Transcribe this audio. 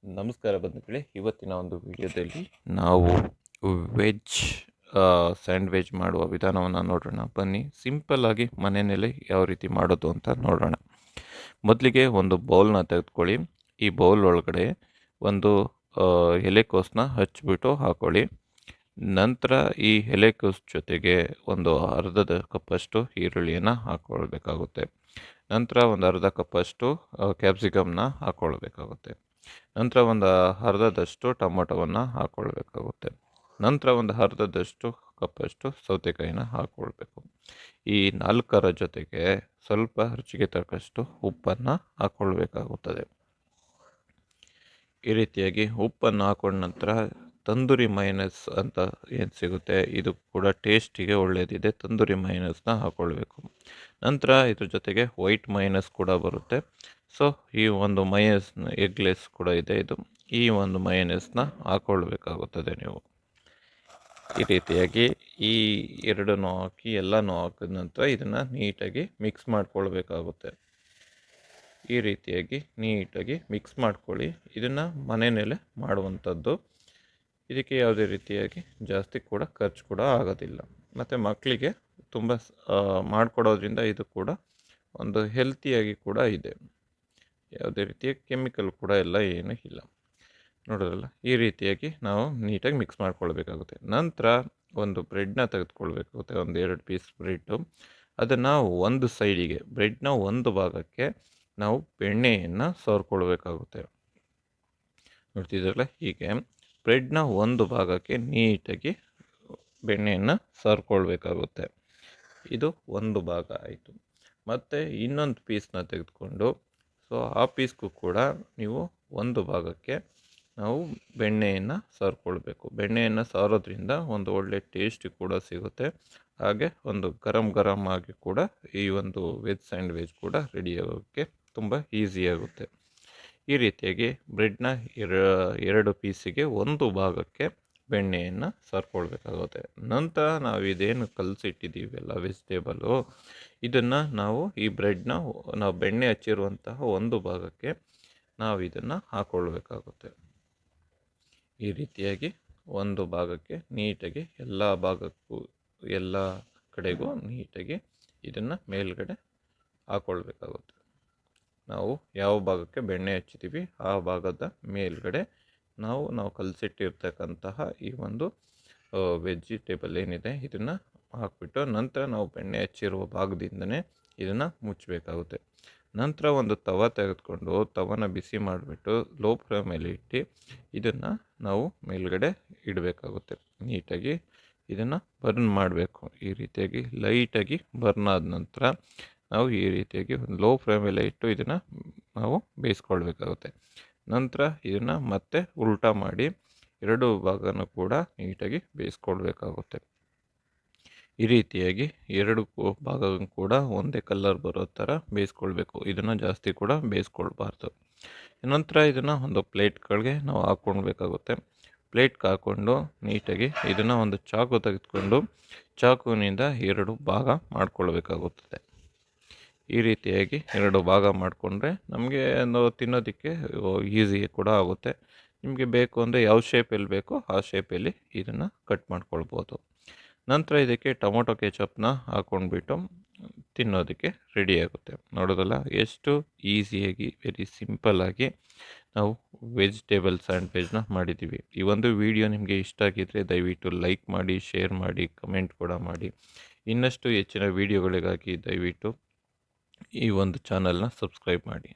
ನಮಸ್ಕಾರ ಬಂಧುಗಳೇ. ಇವತ್ತಿನ ಒಂದು ವಿಡಿಯೋದಲ್ಲಿ ನಾವು ವೆಜ್ ಸ್ಯಾಂಡ್ವಿಚ್ ಮಾಡುವ ವಿಧಾನವನ್ನು ನೋಡೋಣ. ಬನ್ನಿ, ಸಿಂಪಲ್ಲಾಗಿ ಮನೆಯಲ್ಲೇ ಯಾವ ರೀತಿ ಮಾಡೋದು ಅಂತ ನೋಡೋಣ. ಮೊದಲಿಗೆ ಒಂದು ಬೌಲ್ನ ತೆಗೆದುಕೊಳ್ಳಿ. ಈ ಬೌಲ್ ಒಳಗಡೆ ಒಂದು ಎಲೆಕೋಸನ್ನ ಹಚ್ಚಿಬಿಟ್ಟು ಹಾಕೊಳ್ಳಿ. ನಂತರ ಈ ಎಲೆಕೋಸು ಜೊತೆಗೆ ಒಂದು ಅರ್ಧದ ಕಪ್ಪಷ್ಟು ಈರುಳ್ಳಿಯನ್ನು ಹಾಕ್ಕೊಳ್ಬೇಕಾಗುತ್ತೆ. ನಂತರ ಒಂದು ಅರ್ಧ ಕಪ್ಪಷ್ಟು ಕ್ಯಾಪ್ಸಿಕಮ್ನ ಹಾಕ್ಕೊಳ್ಬೇಕಾಗುತ್ತೆ. ನಂತರ ಒಂದು ಅರ್ಧದಷ್ಟು ಟೊಮೊಟೊವನ್ನು ಹಾಕ್ಕೊಳ್ಬೇಕಾಗುತ್ತೆ. ನಂತರ ಒಂದು ಅರ್ಧದಷ್ಟು ಕಪ್ಪಷ್ಟು ಸೌತೆಕಾಯಿನ ಹಾಕ್ಕೊಳ್ಬೇಕು. ಈ ನಾಲ್ಕರ ಜೊತೆಗೆ ಸ್ವಲ್ಪ ರುಚಿಗೆ ತಕ್ಕಷ್ಟು ಉಪ್ಪನ್ನು ಹಾಕ್ಕೊಳ್ಬೇಕಾಗುತ್ತದೆ. ಈ ರೀತಿಯಾಗಿ ಉಪ್ಪನ್ನು ಹಾಕೊಂಡ ನಂತರ ತಂದೂರಿ ಮೈನಸ್ ಅಂತ ಏನು ಸಿಗುತ್ತೆ, ಇದು ಕೂಡ ಟೇಸ್ಟಿಗೆ ಒಳ್ಳೆಯದಿದೆ. ತಂದೂರಿ ಮೈನಸ್ನ ಹಾಕ್ಕೊಳ್ಬೇಕು. ನಂತರ ಇದ್ರ ಜೊತೆಗೆ ವೈಟ್ ಮೈನಸ್ ಕೂಡ ಬರುತ್ತೆ. ಸೊ ಈ ಒಂದು ಮೈನಸ್ ಎಗ್ಲೆಸ್ ಕೂಡ ಇದೆ. ಈ ಒಂದು ಮೈನಸ್ನ ಹಾಕ್ಕೊಳ್ಬೇಕಾಗುತ್ತದೆ ನೀವು. ಈ ರೀತಿಯಾಗಿ ಈ ಎರಡನ್ನೂ ಹಾಕಿ ಎಲ್ಲನೂ ಹಾಕಿದ ನಂತರ ಇದನ್ನು ನೀಟಾಗಿ ಮಿಕ್ಸ್ ಮಾಡ್ಕೊಳ್ಬೇಕಾಗುತ್ತೆ. ಈ ರೀತಿಯಾಗಿ ನೀಟಾಗಿ ಮಿಕ್ಸ್ ಮಾಡ್ಕೊಳ್ಳಿ. ಇದನ್ನು ಮನೆಯಲ್ಲೇ ಮಾಡುವಂಥದ್ದು. ಇದಕ್ಕೆ ಯಾವುದೇ ರೀತಿಯಾಗಿ ಜಾಸ್ತಿ ಕೂಡ ಖರ್ಚು ಕೂಡ ಆಗೋದಿಲ್ಲ. ಮತ್ತು ಮಕ್ಕಳಿಗೆ ತುಂಬ ಮಾಡಿಕೊಡೋದ್ರಿಂದ ಇದು ಕೂಡ ಒಂದು ಹೆಲ್ತಿಯಾಗಿ ಕೂಡ ಇದೆ. ಯಾವುದೇ ರೀತಿಯ ಕೆಮಿಕಲ್ ಕೂಡ ಏನೂ ಇಲ್ಲ. ನೋಡೋದಲ್ಲ, ಈ ರೀತಿಯಾಗಿ ನಾವು ನೀಟಾಗಿ ಮಿಕ್ಸ್ ಮಾಡ್ಕೊಳ್ಬೇಕಾಗುತ್ತೆ. ನಂತರ ಒಂದು ಬ್ರೆಡ್ನ ತೆಗೆದುಕೊಳ್ಬೇಕಾಗುತ್ತೆ, ಒಂದು 2 ಪೀಸ್ ಬ್ರೆಡ್ಡು. ಅದನ್ನು ಒಂದು ಸೈಡಿಗೆ, ಬ್ರೆಡ್ನ ಒಂದು ಭಾಗಕ್ಕೆ ನಾವು ಬೆಣ್ಣೆಯನ್ನು ಸವರ್ಕೊಳ್ಬೇಕಾಗುತ್ತೆ. ನೋಡ್ತಿದ್ರಲ್ಲ, ಹೀಗೆ ಬ್ರೆಡ್ನ ಒಂದು ಭಾಗಕ್ಕೆ ನೀಟಾಗಿ ಬೆಣ್ಣೆಯನ್ನು ಸವರ್ಕೊಳ್ಬೇಕಾಗುತ್ತೆ. ಇದು ಒಂದು ಭಾಗ ಆಯಿತು. ಮತ್ತು ಇನ್ನೊಂದು ಪೀಸ್ನ ತೆಗೆದುಕೊಂಡು, ಸೊ ಆ ಪೀಸ್ಗೂ ಕೂಡ ನೀವು ಒಂದು ಭಾಗಕ್ಕೆ ನಾವು ಬೆಣ್ಣೆಯನ್ನು ಸವರ್ಕೊಳ್ಬೇಕು. ಬೆಣ್ಣೆಯನ್ನು ಸವರೋದ್ರಿಂದ ಒಂದು ಒಳ್ಳೆ ಟೇಸ್ಟ್ ಕೂಡ ಸಿಗುತ್ತೆ. ಹಾಗೆ ಒಂದು ಗರಂ ಆಗಿ ಕೂಡ ಈ ಒಂದು ವೆಜ್ ಸ್ಯಾಂಡ್ವಿಚ್ ಕೂಡ ರೆಡಿ ಆಗೋಕ್ಕೆ ತುಂಬ ಈಸಿಯಾಗುತ್ತೆ. ಈ ರೀತಿಯಾಗಿ ಬ್ರೆಡ್ನ ಎರಡು ಪೀಸಿಗೆ ಒಂದು ಭಾಗಕ್ಕೆ ಬೆಣ್ಣೆಯನ್ನು ಸವರ್ಕೊಳ್ಬೇಕಾಗುತ್ತೆ. ನಂತರ ನಾವು ಇದೇನು ಕಲಸಿಟ್ಟಿದ್ದೀವಲ್ಲ ವೆಜಿಟೇಬಲು, ಇದನ್ನು ನಾವು ಈ ಬ್ರೆಡ್ನ ನಾವು ಬೆಣ್ಣೆ ಹಚ್ಚಿರುವಂತಹ ಒಂದು ಭಾಗಕ್ಕೆ ನಾವು ಇದನ್ನು ಹಾಕ್ಕೊಳ್ಬೇಕಾಗುತ್ತೆ. ಈ ರೀತಿಯಾಗಿ ಒಂದು ಭಾಗಕ್ಕೆ ನೀಟಾಗಿ ಎಲ್ಲ ಕಡೆಗೂ ನೀಟಾಗಿ ಇದನ್ನು ಮೇಲ್ಗಡೆ ಹಾಕ್ಕೊಳ್ಬೇಕಾಗುತ್ತೆ. ನಾವು ಯಾವ ಭಾಗಕ್ಕೆ ಬೆಣ್ಣೆ ಹಚ್ಚಿದ್ದೀವಿ ಆ ಭಾಗದ ಮೇಲ್ಗಡೆ ನಾವು ಕಲಸಿಟ್ಟಿರ್ತಕ್ಕಂತಹ ಈ ಒಂದು ವೆಜಿಟೇಬಲ್ ಏನಿದೆ ಇದನ್ನು ಹಾಕ್ಬಿಟ್ಟು, ನಂತರ ನಾವು ಬೆಣ್ಣೆ ಹಚ್ಚಿರುವ ಭಾಗದಿಂದನೇ ಇದನ್ನು ಮುಚ್ಚಬೇಕಾಗುತ್ತೆ. ನಂತರ ಒಂದು ತವ ತೆಗೆದುಕೊಂಡು ತವನ ಬಿಸಿ ಮಾಡಿಬಿಟ್ಟು ಲೋ ಫ್ಲೇಮಲ್ಲಿ ಇಟ್ಟು ಇದನ್ನು ನಾವು ಮೇಲ್ಗಡೆ ಇಡಬೇಕಾಗುತ್ತೆ. ನೀಟಾಗಿ ಇದನ್ನು ಬರ್ನ್ ಮಾಡಬೇಕು. ಈ ರೀತಿಯಾಗಿ ಲೈಟಾಗಿ ಬರ್ನ್ ಆದ ನಂತರ ನಾವು ಈ ರೀತಿಯಾಗಿ ಒಂದು ಲೋ ಫ್ಲೇಮಲ್ಲೇ ಇಟ್ಟು ಇದನ್ನು ನಾವು ಬೇಯಿಸ್ಕೊಳ್ಬೇಕಾಗುತ್ತೆ. ನಂತರ ಇದನ್ನು ಮತ್ತೆ ಉಲ್ಟಾ ಮಾಡಿ ಎರಡು ಭಾಗನೂ ಕೂಡ ನೀಟಾಗಿ ಬೇಯಿಸ್ಕೊಳ್ಬೇಕಾಗುತ್ತೆ. ಈ ರೀತಿಯಾಗಿ ಎರಡು ಭಾಗ ಕೂಡ ಒಂದೇ ಕಲರ್ ಬರೋ ಥರ ಬೇಯಿಸ್ಕೊಳ್ಬೇಕು. ಇದನ್ನು ಜಾಸ್ತಿ ಕೂಡ ಬೇಯಿಸ್ಕೊಳ್ಬಾರ್ದು. ನಂತರ ಇದನ್ನು ಒಂದು ಪ್ಲೇಟ್ಗಳಿಗೆ ನಾವು ಹಾಕ್ಕೊಳ್ಬೇಕಾಗುತ್ತೆ. ಪ್ಲೇಟ್ಗೆ ಹಾಕ್ಕೊಂಡು ನೀಟಾಗಿ ಇದನ್ನು ಒಂದು ಚಾಕು ತೆಗೆದುಕೊಂಡು ಚಾಕುವಿನಿಂದ ಎರಡು ಭಾಗ ಮಾಡ್ಕೊಳ್ಬೇಕಾಗುತ್ತದೆ. ಈ ರೀತಿಯಾಗಿ ಎರಡು ಭಾಗ ಮಾಡಿಕೊಂಡ್ರೆ ನಮಗೆ ತಿನ್ನೋದಕ್ಕೆ ಈಸಿ ಕೂಡ ಆಗುತ್ತೆ. ನಿಮಗೆ ಬೇಕು ಅಂದರೆ ಯಾವ ಶೇಪಲ್ಲಿ ಬೇಕೋ ಆ ಶೇಪಲ್ಲಿ ಇದನ್ನು ಕಟ್ ಮಾಡ್ಕೊಳ್ಬೋದು. ನಂತರ ಇದಕ್ಕೆ ಟೊಮೊಟೊ ಕೆಚಪ್ನ ಹಾಕ್ಕೊಂಡ್ಬಿಟ್ಟು ತಿನ್ನೋದಕ್ಕೆ ರೆಡಿಯಾಗುತ್ತೆ. ನೋಡೋದಲ್ಲ, ಎಷ್ಟು ಈಸಿಯಾಗಿ ವೆರಿ ಸಿಂಪಲ್ಲಾಗಿ ನಾವು ವೆಜಿಟೇಬಲ್ ಸ್ಯಾಂಡ್ವಿಚ್ನ ಮಾಡಿದ್ದೀವಿ. ಈ ಒಂದು ವಿಡಿಯೋ ನಿಮಗೆ ಇಷ್ಟ ಆಗಿದ್ದರೆ ದಯವಿಟ್ಟು ಲೈಕ್ ಮಾಡಿ, ಶೇರ್ ಮಾಡಿ, ಕಮೆಂಟ್ ಕೂಡ ಮಾಡಿ. ಇನ್ನಷ್ಟು ಹೆಚ್ಚಿನ ವಿಡಿಯೋಗಳಿಗಾಗಿ ದಯವಿಟ್ಟು ಈ ಒಂದು ಚಾನಲ್ನ ಸಬ್ಸ್ಕ್ರೈಬ್ ಮಾಡಿ.